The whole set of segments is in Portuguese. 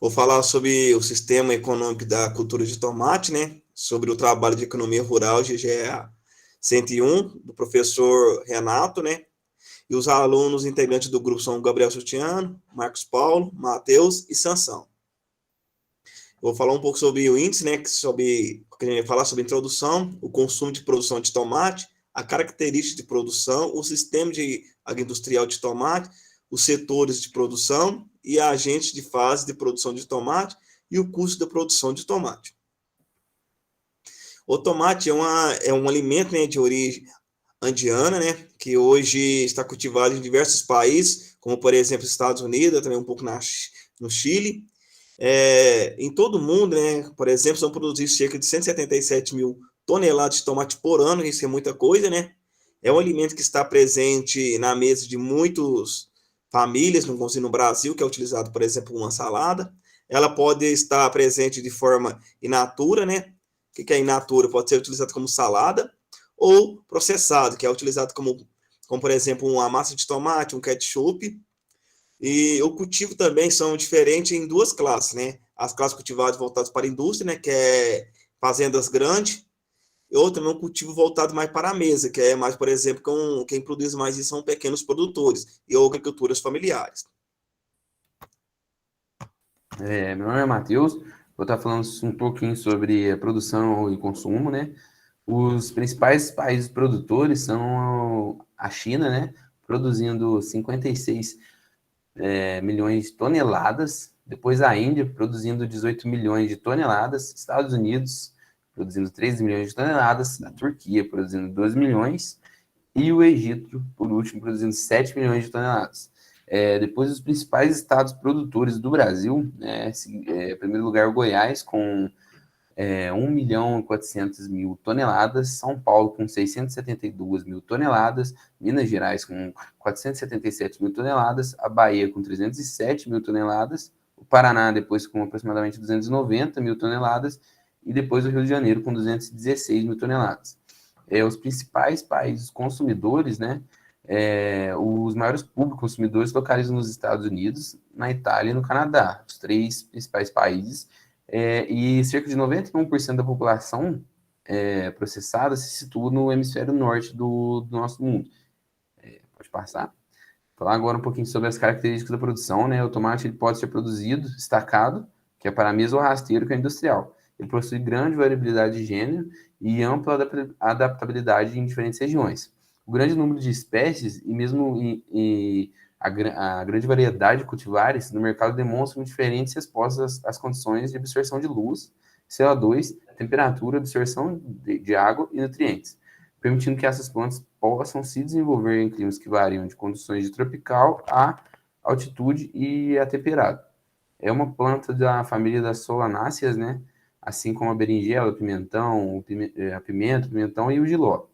Vou falar sobre o sistema econômico da cultura de tomate, né? Sobre o trabalho de economia rural, GGA 101, do professor Renato, né? E os alunos integrantes do grupo são Gabriel Sutiano, Marcos Paulo, Matheus e Sansão. Vou falar um pouco sobre o índice, né? Que a gente vai falar sobre a introdução, o consumo de produção de tomate, a característica de produção, o sistema de agroindustrial de tomate, os setores de produção e agentes de fase de produção de tomate e o custo da produção de tomate. O tomate é um alimento, né, de origem andiana, né, que hoje está cultivado em diversos países, como por exemplo Estados Unidos, também um pouco no Chile. Em todo o mundo, né, por exemplo, são produzidos cerca de 177 mil toneladas de tomate por ano, isso é muita coisa, né? É um alimento que está presente na mesa de muitas famílias no Brasil, que é utilizado, por exemplo, uma salada. Ela pode estar presente de forma in natura, né? O que é in natura? Pode ser utilizado como salada ou processado, que é utilizado como por exemplo, uma massa de tomate, um ketchup. E o cultivo também são diferentes em duas classes, né? As classes cultivadas voltadas para a indústria, né? Que é fazendas grandes, e outra também um cultivo voltado mais para a mesa, que é mais, por exemplo, quem produz mais isso são pequenos produtores e agriculturas familiares. Meu nome é Matheus, vou estar falando um pouquinho sobre a produção e consumo, né? Os principais países produtores são a China, né? Produzindo 56 milhões de toneladas, depois a Índia produzindo 18 milhões de toneladas, Estados Unidos produzindo 13 milhões de toneladas, a Turquia produzindo 12 milhões e o Egito, por último, produzindo 7 milhões de toneladas. Depois, os principais estados produtores do Brasil, em primeiro lugar, o Goiás, com 1 milhão e 400 mil toneladas, São Paulo com 672 mil toneladas, Minas Gerais com 477 mil toneladas, a Bahia com 307 mil toneladas, o Paraná depois com aproximadamente 290 mil toneladas e depois o Rio de Janeiro com 216 mil toneladas. Os principais países consumidores, né, os maiores públicos consumidores localizam nos Estados Unidos, na Itália e no Canadá, os três principais países, e cerca de 91% da população processada se situa no hemisfério norte do nosso mundo. Pode passar. Falar agora um pouquinho sobre as características da produção, né? O tomate ele pode ser produzido estacado, que é para mesa, ou rasteiro, que é industrial. Ele possui grande variabilidade de gênero e ampla adaptabilidade em diferentes regiões. O grande número de espécies e mesmo a grande variedade de cultivares no mercado demonstram diferentes respostas às condições de absorção de luz, CO2, temperatura, absorção de água e nutrientes, permitindo que essas plantas possam se desenvolver em climas que variam de condições de tropical a altitude e a temperado. É uma planta da família das solanáceas, né? Assim como a berinjela, a pimenta, o pimentão e o jiló.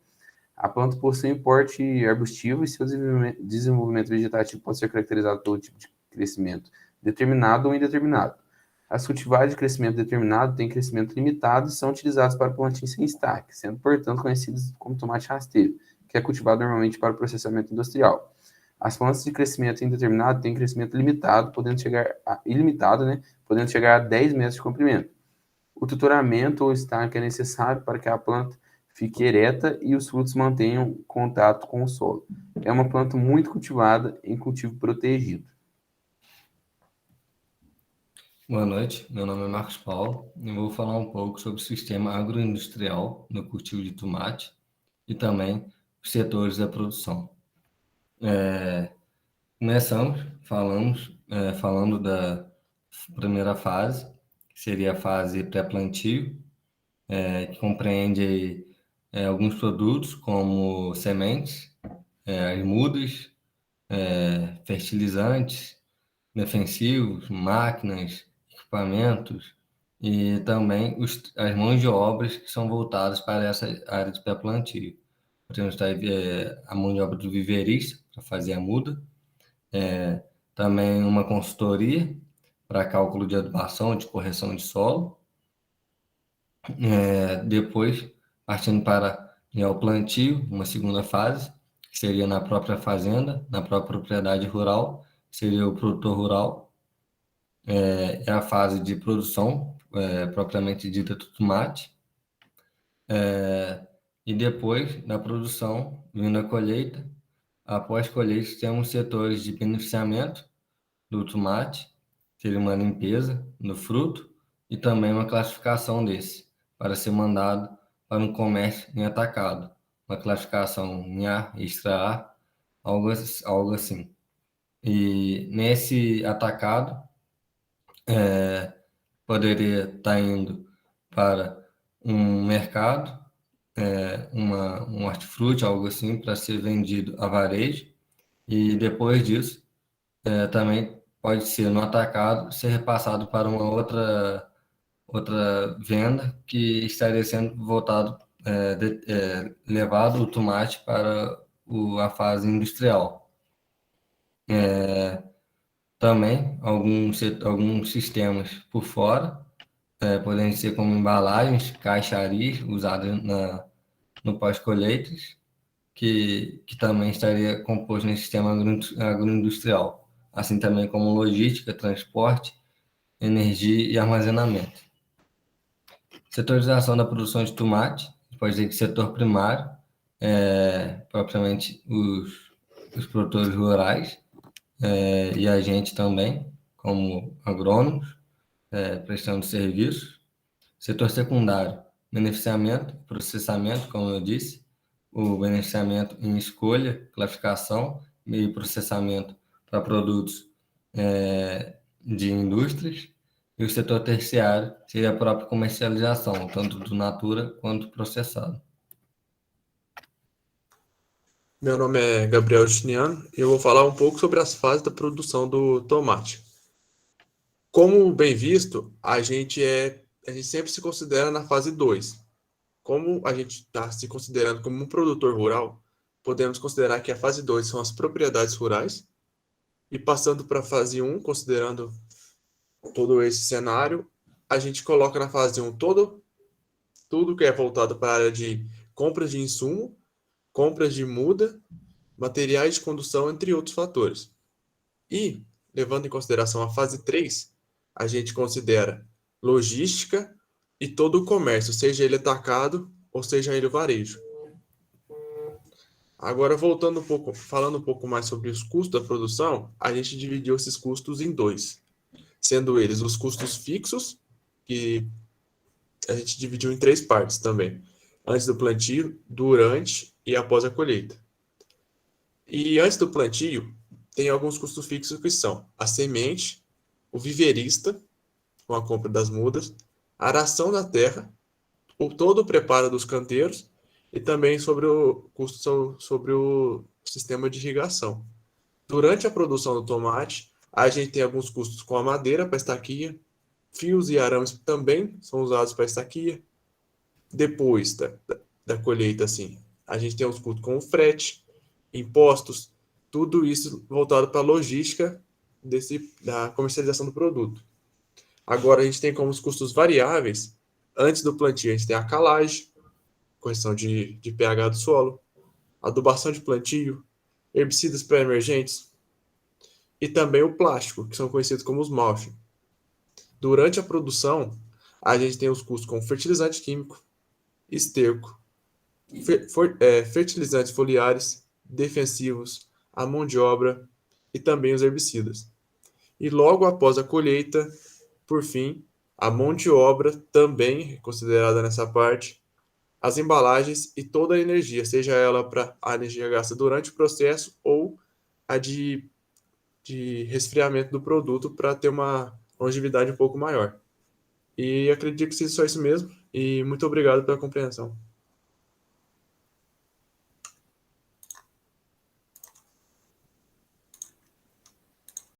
A planta possui um porte arbustivo e seu desenvolvimento vegetativo pode ser caracterizado pelo tipo de crescimento determinado ou indeterminado. As cultivares de crescimento determinado têm crescimento limitado e são utilizados para plantio sem estaque, sendo, portanto, conhecidos como tomate rasteiro, que é cultivado normalmente para o processamento industrial. As plantas de crescimento indeterminado têm crescimento limitado, ilimitado, né, podendo chegar a 10 metros de comprimento. O tutoramento ou estaque é necessário para que a planta fique ereta e os frutos mantenham contato com o solo. É uma planta muito cultivada em cultivo protegido. Boa noite, meu nome é Marcos Paulo e vou falar um pouco sobre o sistema agroindustrial no cultivo de tomate e também os setores da produção. Começamos, falando da primeira fase, que seria a fase pré-plantio, que compreende alguns produtos como sementes, as mudas, fertilizantes, defensivos, máquinas, equipamentos e também as mãos de obras que são voltadas para essa área de pré-plantio. Temos a mão de obra do viveirista para fazer a muda, também uma consultoria para cálculo de adubação, de correção de solo. Depois, partindo para o plantio, uma segunda fase, que seria na própria fazenda, na própria propriedade rural, seria o produtor rural, é a fase de produção, propriamente dita do tomate. E depois da produção, vindo a colheita. Após colheita, temos setores de beneficiamento do tomate, seria uma limpeza do fruto e também uma classificação desse, para ser mandado para um comércio em atacado. Uma classificação em A, extra A, algo assim. E nesse atacado, poderia estar indo para um mercado, um hortifruti, algo assim, para ser vendido a varejo. E depois disso, também pode ser no atacado, ser repassado para uma outra venda que estaria sendo voltado, levado o tomate para a fase industrial. Também alguns sistemas por fora, podem ser como embalagens, caixarias usadas no pós-colheitas, que também estaria composto no sistema agroindustrial, assim também como logística, transporte, energia e armazenamento. Setorização da produção de tomate, pode dizer que setor primário, propriamente os produtores rurais, e a gente também, como agrônomos, prestando serviços. Setor secundário, beneficiamento, processamento, como eu disse, o beneficiamento em escolha, classificação e processamento para produtos de indústrias. E o setor terciário seria a própria comercialização, tanto do natura quanto processado. Meu nome é Gabriel Justiniano e eu vou falar um pouco sobre as fases da produção do tomate. Como bem visto, a gente sempre se considera na fase 2. Como a gente está se considerando como um produtor rural, podemos considerar que a fase 2 são as propriedades rurais, e passando para a fase 1, considerando todo esse cenário, a gente coloca na fase 1 tudo que é voltado para a área de compras de insumo, compras de muda, materiais de condução, entre outros fatores. E, levando em consideração a fase 3, a gente considera logística e todo o comércio, seja ele atacado ou seja ele varejo. Agora, voltando um pouco, falando um pouco mais sobre os custos da produção, a gente dividiu esses custos em dois, sendo eles os custos fixos, que a gente dividiu em 3 partes também: antes do plantio, durante e após a colheita. E antes do plantio, tem alguns custos fixos que são a semente, o viverista, com a compra das mudas, a aração da terra, todo o preparo dos canteiros e também sobre o custo sobre o sistema de irrigação. Durante a produção do tomate, a gente tem alguns custos com a madeira para estaquia, fios e arames também são usados para estaquia. Depois da colheita, assim, a gente tem os custos com o frete, impostos, tudo isso voltado para a logística da comercialização do produto. Agora, a gente tem como os custos variáveis, antes do plantio, a gente tem a calagem, correção de pH do solo, adubação de plantio, herbicidas pré-emergentes e também o plástico, que são conhecidos como os mulch. Durante a produção, a gente tem os custos com fertilizante químico, esterco, fertilizantes foliares, defensivos, a mão de obra e também os herbicidas. E logo após a colheita, por fim, a mão de obra também é considerada nessa parte, as embalagens e toda a energia, seja ela para a energia gasta durante o processo ou a de resfriamento do produto para ter uma longevidade um pouco maior. E acredito que seja só isso mesmo, e muito obrigado pela compreensão.